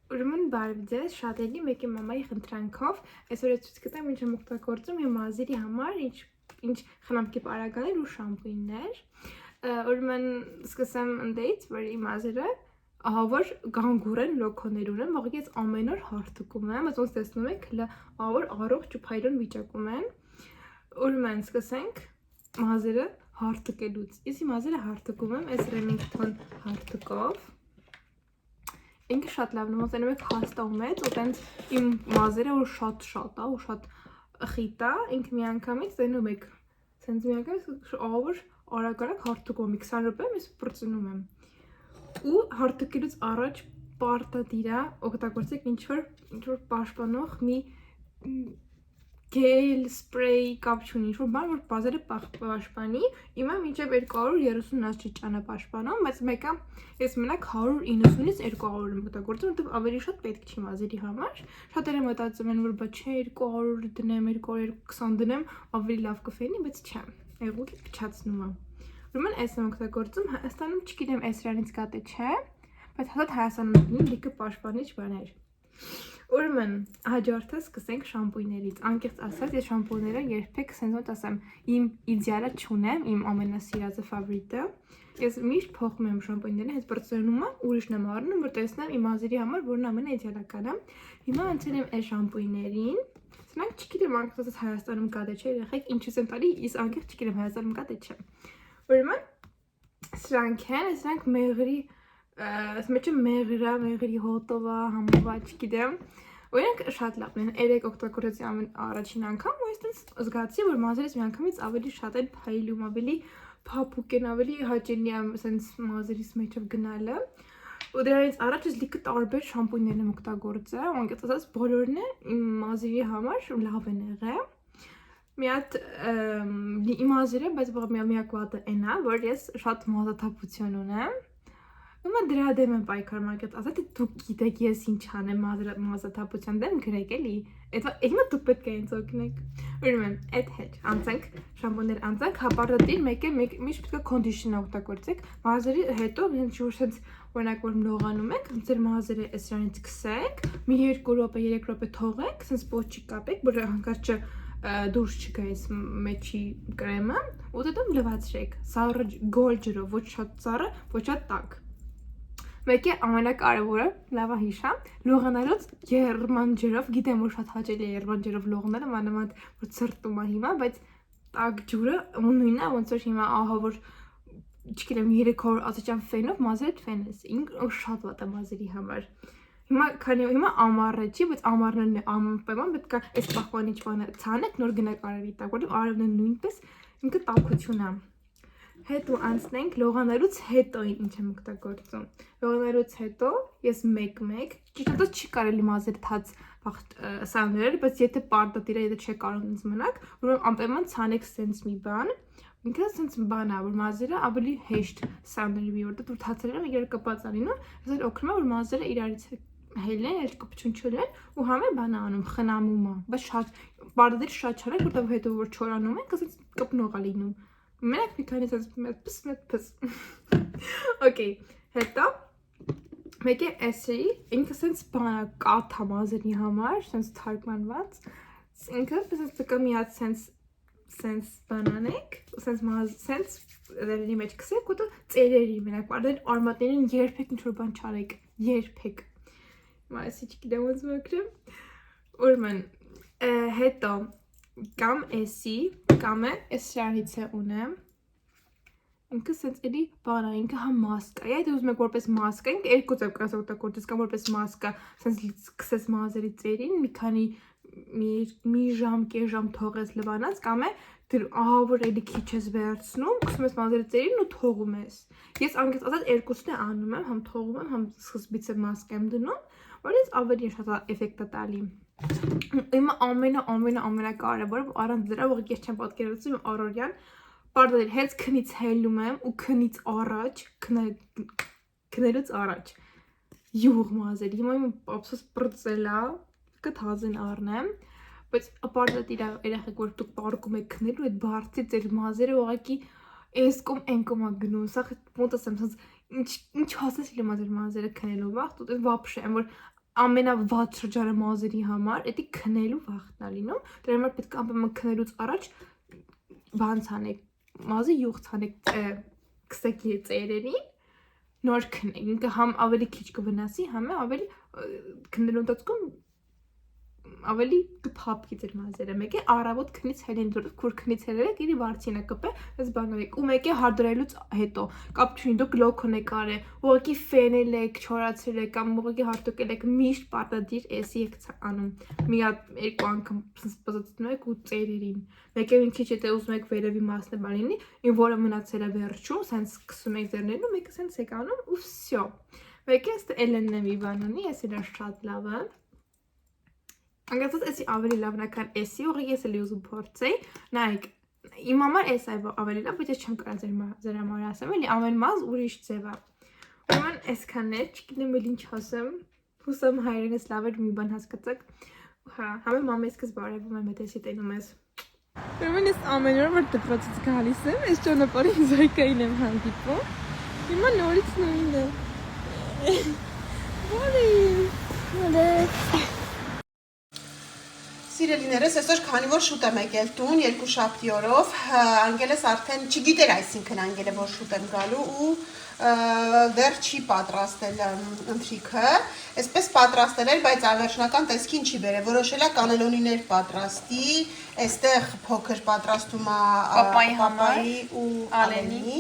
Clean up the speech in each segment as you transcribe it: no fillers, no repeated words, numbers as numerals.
Ուրեմն բարև ձեզ, շատերի մեկի մամայի խնդրանքով այսօր ես ցույց կտամ ինչ եմ օգտագործում իմ մազերի համար, ինչ խնամքի պարագաներ ու շամպույններ։ Ուրեմն սկսեմ ընդդեից, որ իմ մազերը ահա որ գանգուր են, լոքոներ ունեն, ուղղակի ես ամեն օր հարթկում եմ, ոնց տեսնում եք, ահա որ առողջ ու փայլուն վիճակում են։ Ուրեմն սկսենք մազերը հարթկելուց։ Ես իմ մազերը հարթկում եմ այս Remington հարթկով։ Ինքը շատ լավն է, ոնց տենում եք հաստանում եք, ու տենց իմ մազերը որ շատ է, ու շատ խիտ է, ինքը միանգամից տենում եք, սենց միանգամից ավոր արագ հարթկում եմ, 20 րոպե ես պրծնում եմ, ու հարթկելուց առաջ պարտադիր է օգտագործեք ինչ-որ պաշտպանող մի գել, սպրեյ, կապ չունի, ինչ-որ բան, որ մազերը պաշտպանի, իմը մինչև 230 չի ճանապաշտպանում, բայց մեկը ես մենակ 190-ից 200 եմ օգտագործում, որտեղ ավելի շատ պետք չի մազերի համար։ Շատերը մտածում են, որ բա չէ 200 դնեմ, 220 դնեմ, ավելի լավ կֆենի, բայց չէ, ուղղակի փչացնում է։ Ուրեմն այս եմ օգտագործում, Հայաստանում չգիտեմ այս սրանից կատե չէ, բայց հաստատ Հայաստանում լիքը պաշտպանիչ բաներ։ Ուրեմն հաջորդը սկսենք շամպույներից։ Անկեղծ ասած, ես շամպույները երբեք սենց ասեմ, իմ իդեալը չունեմ, իմ ամենասիրածը ֆավորիտը։ Ես միշտ փոխում եմ շամպույները, հենց բրծնում եմ, ուրիշն եմ առնում, որ տեսնեմ իմ մազերի համար որն ամենաիդեալականը։ Հիմա անցել եմ այս շամպույներին։ Սրանք չգիտեմ, անկեղծ ասած Հայաստանում կա թե չէ, երեխեք ինչպես եմ տալի, իս անկեղծ չգիտեմ Հայաստանում կա թե չէ։ Ուրեմն սրանք են, սրանք մեղրի Ասմեջը մեղրի հոտովա, համովա, չգիտեմ, օրինակ շատ լավն են, երեք օգտագործեցի առաջին անգամ, ու ես զգացի, որ մազերս մի անգամից ավելի շատ են փայլում, ավելի փափուկ են, ավելի հաճելի է սենց մազերիս մեջով գնալը, ու դրանից առաջ ես լիքը տարբեր շամպույններ եմ օգտագործել, ու անկեղծ ասած բոլորն իմ մազերի համար լավ են եղել։ Մի հատ իմ մազերը, բայց միակ վատը այն է, որ ես շատ մազաթափություն ունեմ։ Ումա դրա դեմ եմ պայքարում, անկեղծ ասած, դուք գիտեք ես ինչ անեմ մազաթափության դեմ, գրեք էլի։ Հիմա դուք պետք է ինձ օգնեք։ Ուրեմն, այդ հետ անցանք, շամպուններ անցանք, հապարտադիր միշտ պետք է կոնդիշներ օգտագործեք, մազերի հետո ինչ-որ օրինակ որ լողանում եք, ձեր մազերը սրանից քսեք, մի 2 րոպե, 3 րոպե թողեք, սենց պոչի կապեք, որ հանկարծ դուրս չգա այս մեջի կրեմը, ու դե լվացրեք, սառը գոլ ջրով, ոչ շատ սառը, ոչ շատ տաք։ Մեկը ամենակարևորը, լավա հիշա, լողանալուց եղերման ջրով, գիտեմ որ շատ հաճելի է եղերման ջրով լողնելը, մանավանդ որ ցրտում է հիմա, բայց տաք ջուրը նույնն է, ոնց որ հիմա ահա որ չգիտեմ 300 աստիճան ֆենով մազերդ ֆենես, ինքը շատ վատ է մազերի համար։ Հիմա ամառը չի, բայց ամառն է անպայման պետք է այս պահպանիչ բանը ցանեք, նոր գնաք արևի տակ, որտեղ արևն է նույնպես ինքը տաքություն է։ Հետո անցնենք լողանալուց հետո ինչ եմ օգտագործում։ Լողանալուց հետո ես 1-1, ճիշտ ասած չի կարելի մազերը թաց սանրել, բայց եթե պարտադիր է, եթե չեք կարող ինձ մնաք, ուրեմն անպայման ցանեք սենց մի բան։ Ինքը սենց բան է, որ մազերը ավելի հեշտ սանրվի, որտեղ որ թացերն են իրար կպած անինում, այսինքն օգնում է որ մազերը իրարից հելեն, էլ կպչունչելեն ու համե բան անում, խնամում է, բայց շատ պարտադիր շատ չարեք, որտեղ հետո որ չորանում եք, ասենց կպնող է լինում։ Մենակ մի քանի սենց պես։ Okay, հետո մեկը էսի, ինքը սենց բան է կաթ մազերի համար, սենց թարգմանված, ինքը սենց տկա մի հատ սենց բանանեք, սենց դերերի մեջ քսեք ու դու ծերերի մենակ պարտադիր արմատներին երբեք ինչ-որ բան չարեք, երբեք։ Այսի չգիտեմ ոնց մոքրեմ։ Ուրեմն հետո կամ էսի, կամ է էս սրանից է ունեմ։ Ինքը սենց էլի բան է, ինքը հա մասկա է, եթե ուզում եք որպես մասկա, ինքը երկու ձև կաս օգտագործես, կամ որպես մասկա, սենց քսես մազերի ծերին, մի քանի մի ժամ, կես ժամ թողես լվանած, կամ է ահա որ էլի քիչ ես վերցնում, քսում ես մազերի ծերին ու թողում ես։ Ես անկեղծ ասած երկուսն է անում եմ, համ թողում եմ, համ սկզբից մասկա եմ դնում, որ ես ավելի շատ էֆեկտ է տալի։ Հիմա ամենակարևորը, առանց դրա ուղղակի ես չեմ պատկերացնում առօրյան, պարտադիր հենց քնից հելնում եմ ու քնից առաջ, քնելուց առաջ յուղ մազերի, հիմա իմ ափսոս պրծելա, կթազեն առնեմ, բայց պարտադիր է երեխեք, որ դուք պարկում եք քնելու, այդ բարձի ձեր մազերը ուղղակի այս կողմ այն կողմ է գնում, սա ոնց ասեմ, ինչ հասես իլի մազերը քնելու վաղ, դու վաբշե, որ ամենավատ շրջանը մազերի համար, դա քնելու վախն է լինում։ Դրա համար պետք է ամեն քնելուց առաջ բան ցանեք, մազը յուղ ցանեք, քսեք ծերերին, նոր քնեք, համ ավելի քիչ կվնասի, համ ավելի քնելու ընթացքում ավելի կփափկի ձեր մազերը։ Մեկը առավոտ քնից հելին դուր, քուր քնից հելեք, իրի վարձինը կպե, այս բանով ու մեկը հարդրելուց հետո կապ չունի դուք լոքոն եք արել, ուղղակի ֆենել եք, չորացրել եք կամ ուղղակի հարտոկել եք, միշտ պարտադիր էսի եք անում։ Մի հատ երկու անգամ սպասեցնում եք ու ծերերին։ Մեկը մի քիչ եթե ուզում եք վերևի մասն է լինի, ին որը մնացել է վերջում, սենց սկսում եք ձեռներն ու մեկը սենց եք անում ու վсё։ Մեկը էս էլեննեմի բան ունի, էս էլ շատ լավ է։ Անգամ էսի ավելի լավն է, քան էսի, ուղղակի ես էլի ուզում փորձեի, նայեք, իմ համար էս է ավելի լավ, բայց ես չեմ կարող ձեր համար ասեմ, էլի ամեն մազ ուրիշ ձև է։ Ուրեմն այսքանն է, չգիտեմ էլ ինչ ասեմ, հուսամ հայրենս լավ էր մի բան հասկացաք։ Հա, համը մամայս քեզ բարևում եմ, եթե էսի տենում ես։ Ուրեմն ես ամեն օր որ դպրոցից գալիս եմ, այս ճանապարհին զայկային եմ հանդիպում։ Հիմա նորից նույնն է։ Բարի։ Սիրելիներս, այսօր քանի որ շուտ եմ եկել տուն, երկու շաբթի օրով, անգելս արդեն չգիտեր, այսինքն անգելը որ շուտ եմ գալու ու դեռ չի պատրաստել ընթրիքը, այսպես պատրաստել էր, բայց ավերջնական տեսքին չի բերել, որոշել է կանելոնիներ պատրաստի, այստեղ փոքր պատրաստում է պապայի ու ալենի,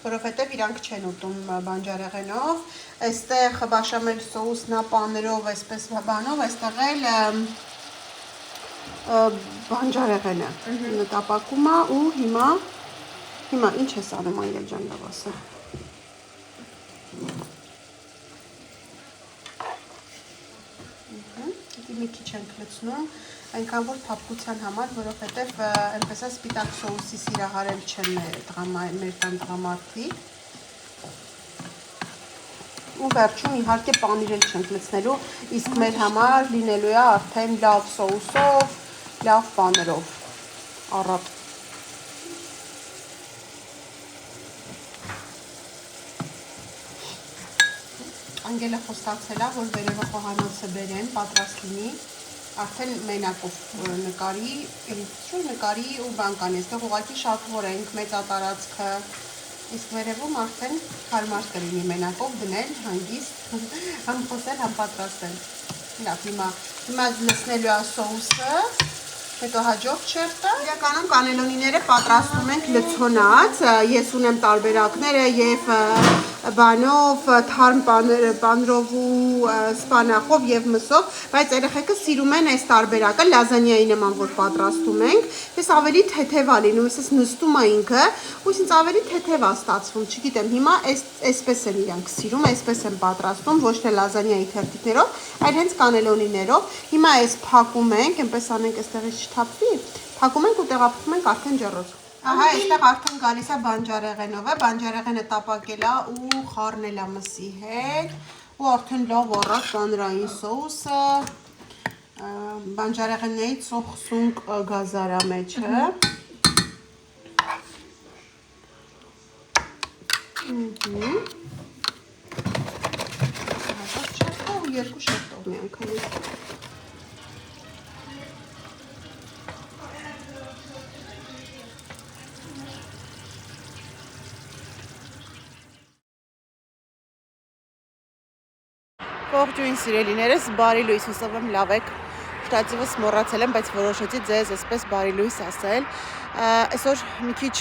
որովհետև իրանք չեն ուտում բանջարեղենով, այստեղ բաշամել սոուսն է պաներով, այսպես բանով, այստեղ էլ բանջարեղենը նտապակում է ու հիմա ինչ ես անում Անգել ջան լավ ասա։ Մի քիչ ենք լցնում, այնքան որ փափկության համար, որովհետև այնպես է սպիտակ սոուսի սիրահարել չեն մեր տան տղամարդիկ։ Ու վերջում իհարկե պանիր էլ չենք լցնելու, իսկ մեր համար լինելու է արդեն լավ սոուսով, լավ պաներով, առատ։ Անգելը խոստացել է, որ վերևը խոհանոցը բերեն, պատրաստ լինի, արդեն մենակով նկարի ու բան կանի, այստեղ ուղղակի շատվոր ենք, մեծատարածքը, իսկ վերևում արդեն հարմար կլինի մենակով դնել, հանգիստ, համ խոսել, համ պատրաստել։ Լավ, հիմա լցնելու է սոուսը, հետո հաջորդ շերտը։ Իրականում կանելոնիները պատրաստում ենք լցոնած, ես ունեմ տարբերակները եւ բանով, թարմ պանրով ու սպանախով եւ մսով, բայց երեխեքը սիրում են այս տարբերակը, լազանիայի նման որ պատրաստում ենք։ Ես ավելի թեթև ա լինում, ես նստում ա ինքը, ու ինձ ավելի թեթև ա ստացվում, չգիտեմ, հիմա այսպես են իրանք սիրում, այսպես են պատրաստում, ոչ թե լազանիայի թերթիկներով, այլ հենց կանելոնիներով։ Հիմա այս փակում ենք, այնպես անենք, այստեղից չթափվի, փակում ենք ու տեղափոխում ենք արդեն ջեռոց։ Ահա, այստեղ արդեն գալիս է բանջարեղենով է, բանջարեղենը տապակել է ու խառնել է մսի հետ, ու արդեն լավ առած բանրային սոուսը, բանջարեղեններից սոխսունք գազարա մեջը։ Ու երկու շերտով մի անգամ։ Ողջույն սիրելիներս, բարի լույս, հուսով եմ լավ եք, շտացիվս մոռացել եմ, բայց որոշեցի ձեզ այսպես բարի լույս ասել, այսօր մի քիչ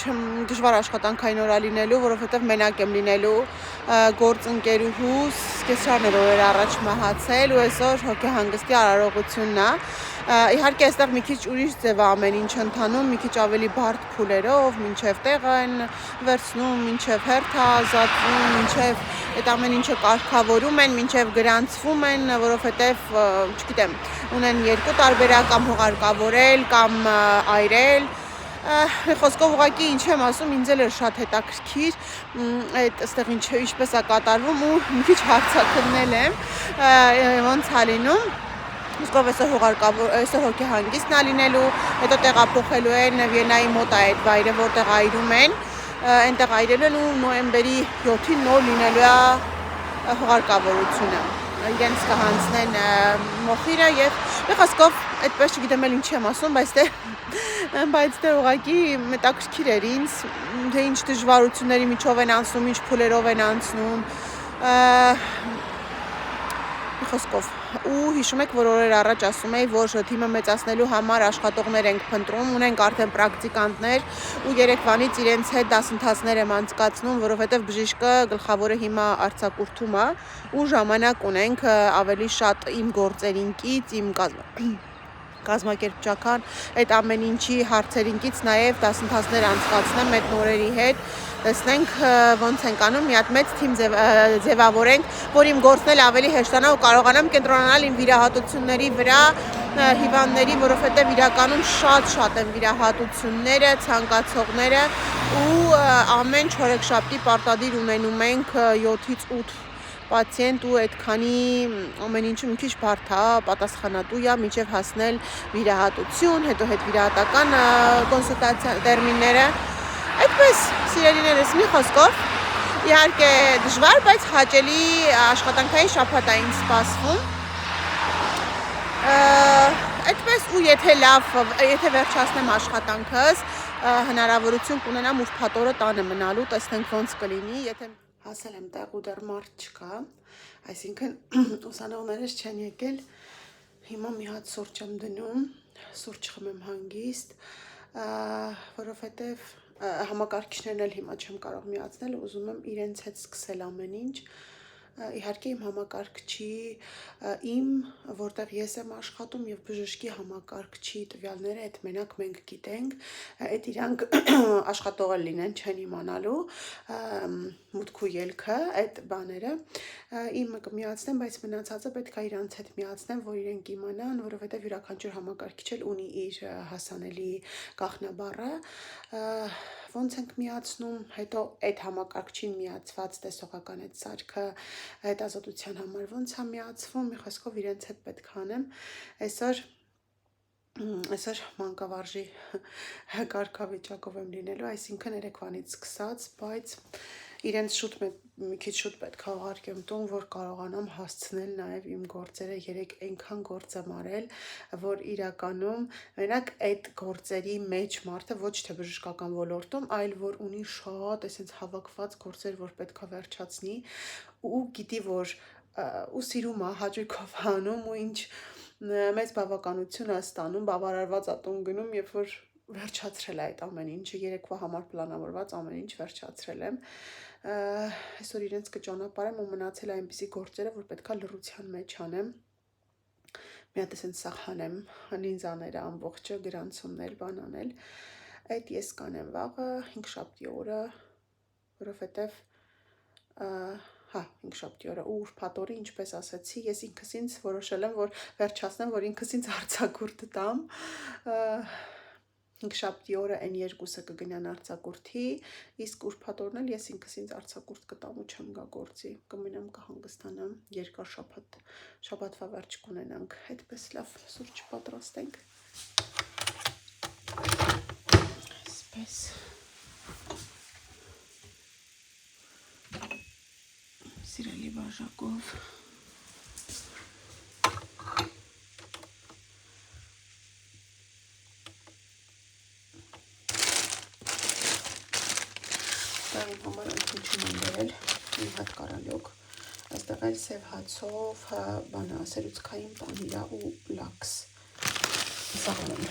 դժվար աշխատանքային օր լինելու, որովհետև մենակ եմ լինելու, գործընկերուհուս կեսրան օրեր առաջ մահացել ու այսօր հոգեհանգստի արարողությունն է, իհարկե այստեղ մի քիչ ուրիշ ձև է ամեն ինչ ընթանում, մի քիչ ավելի բարդ փուլերով, մինչև տեղը են վերցնում, մինչև հերթ է ազատվում, մինչև այդ ամեն ինչը կարգավորում են, մինչև գրանցվում են, որովհետև, չգիտեմ, ունեն երկու տարբերակ կամ հողարկավորել, կամ այրել, խոսքով ուղղակի ինչ եմ ասում, ինձ էլ էր շատ հետաքրքիր, այդ այստեղ ինչպես է կատարվում ու մի քիչ հարցաքննել եմ, ոնց է լինում, իսկով այսօր հոգեհանգիստն է լինելու, հետո տեղափոխելու են Վիեննայի մոտ է այդ վայրը, որտեղ այրում են, այնտեղ այրելու են ու նոյեմբերի 7-ին նոր լինելու է հողարկավորությունը։ իրենց կհանձնեն մոխիրը եւ մի խոսքով այդպես չգիտեմ էլ ինչ եմ ասում, բայց դե ուղղակի մտակրքիր էր ինձ, թե ինչ դժվարությունների միջով են անցնում, ինչ փուլերով են անցնում, մի խոսքով ու հիշում եք, որ օրեր առաջ ասում էի, որ թիմը մեծացնելու համար աշխատողներ ենք փնտրում, ունենք արդեն պրակտիկանտներ ու երեկվանից իրենց հետ դասընթացներ եմ անցկացնում, որովհետև բժիշկը գլխավորը հիմա արձակուրդում է ու ժամանակ ունենք ավելի շատ իմ գործերինքից, իմ կազմակերպչական այդ ամեն ինչի հարցերինքից նաև դասընթացներ անցկացնեմ այդ նորերի հետ, տեսնենք ոնց ենք անում, մի հատ մեծ թիմ ձևավորենք, որ իմ գործն էլ ավելի հեշտանա ու կարողանամ կենտրոնանալ իմ վիրահատությունների վրա, հիվանդների, որովհետև իրականում շատ են վիրահատությունները, ցանկացողները ու ամեն չորեքշաբթի պարտադիր ունենում ենք 7-ից 8 պացիենտ ու այդքանի ամեն ինչը մի քիչ բարդ է, պատասխանատու է մինչև հասնել վիրահատություն, հետո հետ վիրահատական կոնսուլտացիա տերմինները։ Այդպես, սիրելիներս, մի խոսքով, իհարկե դժվար, բայց հաճելի աշխատանքային շաբաթ է ինձ սպասվում։ Այդպես ու եթե վերջացնեմ աշխատանքս, հնարավորություն կունենամ ուրբաթ օրը տանը մնալու, տեսնենք ոնց կլինի, եթե հասել եմ տեղ ու դեռ մարդ չկա, այսինքն ուսանողներս չեն եկել, հիմա մի հատ սուրճ եմ դնում, սուրճ խմեմ հանգիստ, որովհետև համակարգիչներն էլ հիմա չեմ կարող միացնել, ուզում եմ իրենց հետ սկսել ամեն ինչ, իհարկե իմ համակարգչի, որտեղ ես եմ աշխատում և բժշկի համակարգչի տվյալները այդ մենակ մենք գիտենք, այդ իրանք աշխատող էլ լինեն չեն իմանալու, մուտք ու ելքը, այդ բաները, իմը կմիացնեմ, բայց մնացածը պետք է իրանց հետ միացնեմ, որ իրենք իմանան, որովհետև յուրաքանչյուր համակարգիչ էլ ունի իր հասանելի գաղտնաբառը, ոնց ենք միացնում, հետո այդ համակարգչին միացված տեսողական այդ սարքը հետազոտության համար ոնց է միացվում, մի խոսքով իրենց հետ պետք է անեմ, այսօր մանկավարժի կարգավիճակով եմ լինելու, այսինքն երեկվանից սկսած, բայց իրենց մի քիչ շուտ պետք է ուղարկեմ տուն, որ կարողանամ հասցնել նաև իմ գործերը, երեկ այնքան գործ եմ արել, որ իրականում մենակ այդ գործերի մեջ մարդը ոչ թե բժշկական ոլորտում, այլ որ ունի շատ այսպես հավաքված գործեր, որ պետք է վերջացնի ու գիտի, որ ու սիրում է հաճույքով անում ու ինչ մեծ բավականություն է ստանում, բավարարված է տուն գնում, երբ որ վերջացրել է այդ ամեն ինչը, երեկվա համար պլանավորված ամեն ինչ վերջացրել եմ, այսօր իրենց կճանապարհեմ ու մնացել է այնպիսի գործերը, որ պետք է լռության մեջ անեմ, մի հատ էսենց սախանեմ, լինզաները ամբողջը, գրանցումներ, բան անել, այդ ես կանեմ վաղը, հինգշաբթի օրը, որովհետև, հինգշաբթի օրը ու ուրբաթ օրը, ինչպես ասացի, ես ինքս ինձ որոշել եմ, որ վերջացնեմ, որ ինքս ինձ արձակուրդ տամ, հինգշաբթի օրը այն երկուսը կգնան արձակուրդի, իսկ ուրբաթ օրն էլ ես ինքս ինձ արձակուրդ կտամ ու չեմ գա գործի, կմնամ կհանգստանամ, երկար շաբաթվա վերջ կունենանք, այդպես լավ սուրճ պատրաստենք, այսպես, սիրելի բաժակով, Իմ համար ընդունչում եմ բերել մի հատ կարալյոկ, այստեղ էլ սև հացով, սերուցքային պանիրա ու լաքս սաղում եմ։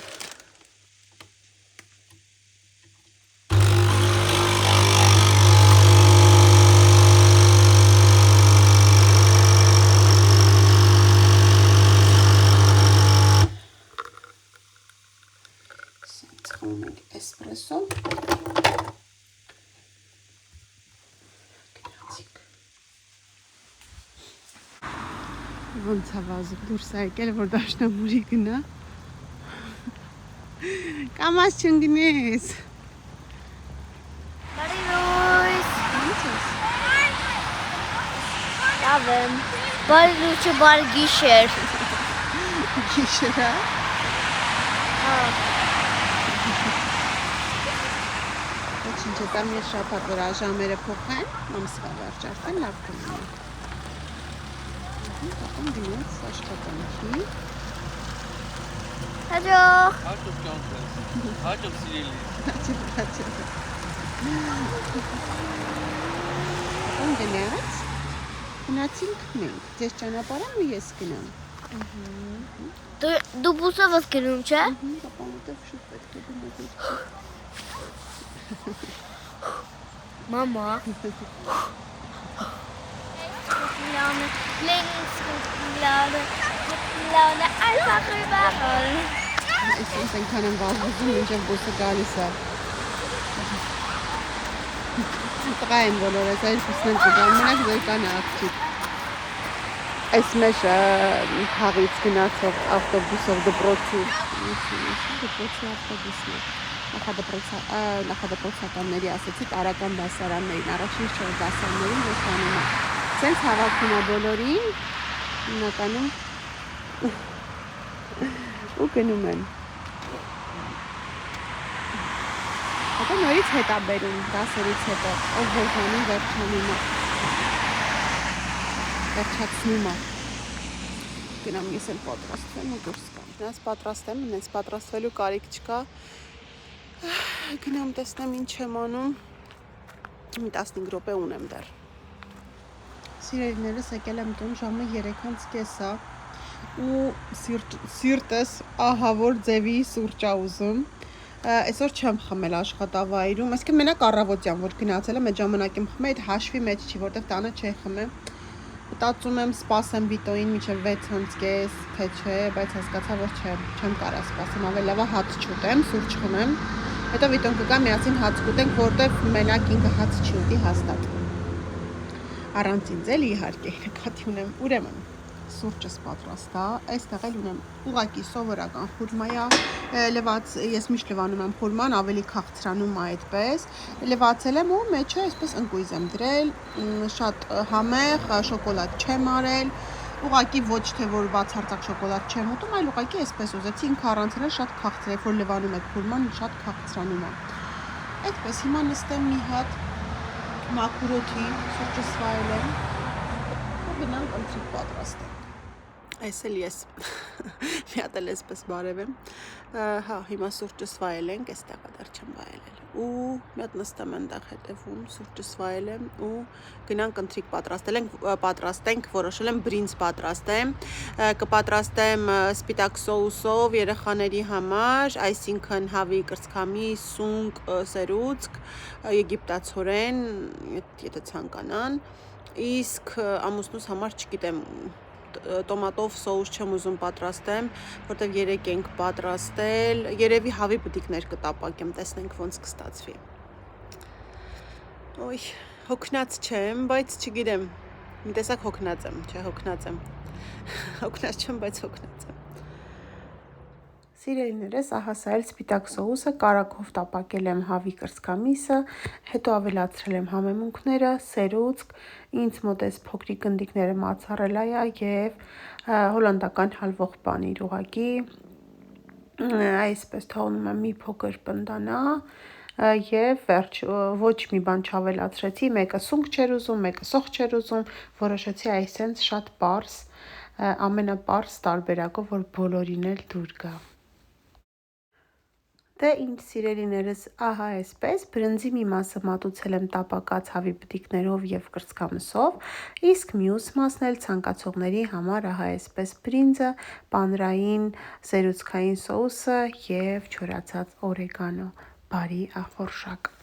Սխում ենք էսպրեսո։ Ոնց է վազում դուրս է եկել, որ դաշնամուրի գնա, կամաս չընգնես, Բարի լույս, ինչ ես, լավ եմ, բարի լույսը բարի գիշեր, գիշեր է, ոչինչ է տամ ես շաբաթ որաժամերը փոխեն, ամսվա վերջ արդեն լավ կլինի, Ապա գնաց աշխատանքի։ Հաջող։ Հաջող կյանքս, հաջող սիրելի։ Ապա գնացինք մենք։ Ձեզ ճանապարհը ու ես գնամ։ Դու բուսով ես գնում, չէ՞։ Ապա ուտել շուտ պետք է գնաց։ Մամա։ Այսինքն այնքան եմ վազվզում, մինչև բուսը գալիս է։ Տղա են բոլորս, այս բուսն են գան, մենակ զոյկան է աղջիկ։ Այս մեջ հաղից գնացող ավտոբուսով դպրոցի ավտոբուսն է։ Նախադպրոցականների ասեցի տարական դասարաններին, առաջին 4 դասարաններին ոչ տանում է։ Սենց հավաքում է բոլորին, հիմնականում ու գնում են։ Ապա նորից հետ է բերում դասերից հետո, ով որքանի վերջացնում է։ Գնամ ես էլ պատրաստվեմ ու դուրս գամ։ Նրանց պատրաստեմ, ինձ պատրաստվելու կարիք չկա։ Գնամ տեսնեմ ինչ եմ անում։ Մի 15 րոպե ունեմ դեռ։ Սիրելիներս եկել եմ տուն ժամը 3:30 է ու սիրտս ահավոր ձևի սուրճ է ուզում։ Այսօր չեմ խմել աշխատավայրում, այսինքն մենակ առավոտյան որ գնացել եմ, այդ ժամանակ եմ խմել, այդ հաշվի մեջ չի, որտեղ տանը չի խմել։ Մտածում եմ սպասեմ Վիտոյին մինչև 6:30, թե չէ, բայց հասկացա, որ չեմ կարա սպասեմ, ավելի լավ է հաց չուտեմ, սուրճ խմեմ։ Հետո Վիտոն կգա միասին հաց կուտենք, որտեղ մենակ ինքը հաց չի ուտի հաստատ։ Առանց ինձ էլ իհարկե նկատի ունեմ, ուրեմն սուրճս պատրաստ է, այստեղ էլ ունեմ ուղղակի սովորական խուրմայա, լվաց, ես միշտ լվանում եմ խուրման, ավելի քաղցրանում է այդպես, լվացել եմ ու մեջը այսպես ընկույզ եմ դրել, շատ համեղ, շոկոլադ չեմ արել, ուղղակի ոչ թե որ բացարձակ շոկոլադ չեմ ուտում, այլ ուղղակի այսպես ուզեցի, ինքը առանց էլ շատ քաղցր է, որ լվանում եք խուրման, շատ քաղցրանում է։ Այդպես հիմա նստեմ մի հատ մաքուրոթի սուրճս վայել եմ, ու գնանք ընթրիք պատրաստենք։ Այս էլ ես մի հատ էլ այսպես բարև եմ, հա, հիմա սուրճս վայել ենք, այստեղ դեռ չեմ վայելել, ու մի հատ նստեմ այնտեղ հետևում, սուրճս վայել եմ ու գնանք ընթրիք պատրաստենք, որոշել եմ բրինձ պատրաստեմ, կպատրաստեմ սպիտակ սոուսով երեխաների համար, այսինքն հավի կրծքամի, սունկ, սերուցք, եգիպտացորեն, եթե ցանկանան, իսկ ամուսնուս համար չգիտեմ տոմատով սոուս չեմ ուզում պատրաստեմ, որտեղ 3 ենք պատրաստել, երևի հավի բտիկներ կտապակեմ, տեսնենք ոնց կստացվի։ Ոյ, հոգնած չեմ, բայց չգիտեմ, մի տեսակ հոգնած եմ, չէ, հոգնած եմ, հոգնած չեմ, բայց հոգնած եմ։ Սիրելիներս, ահա սա էլ սպիտակ սոուսը, կարագով տապակել եմ հավի կրծքամիսը, հետո ավելացրել եմ համեմունքները, սերուցք, ինձ մոտ էս փոքրիկ գնդիկները մացարելայա և հոլանդական հալվող պանիր ուղղակի, այսպես թողնում եմ մի փոքր պնդանա և վերջ ոչ մի բան չավելացրեցի, մեկը սունկ չեր ուզում, մեկը սոխ չեր ուզում, որոշեցի այսենց շատ պարզ, ամենապարզ տարբերակով, որ բոլորին էլ դուր գա։ Դե ինչ սիրելիներս, ահա այսպես, բրնձի մի մասը մատուցել եմ տապակած հավի բտիկներով և կրծքամսով, իսկ մյուս մասն էլ ցանկացողների համար ահա այսպես բրինձը, պանրային սերուցքային սոուսը և չորացած օրեգանո, բարի ախորժակ։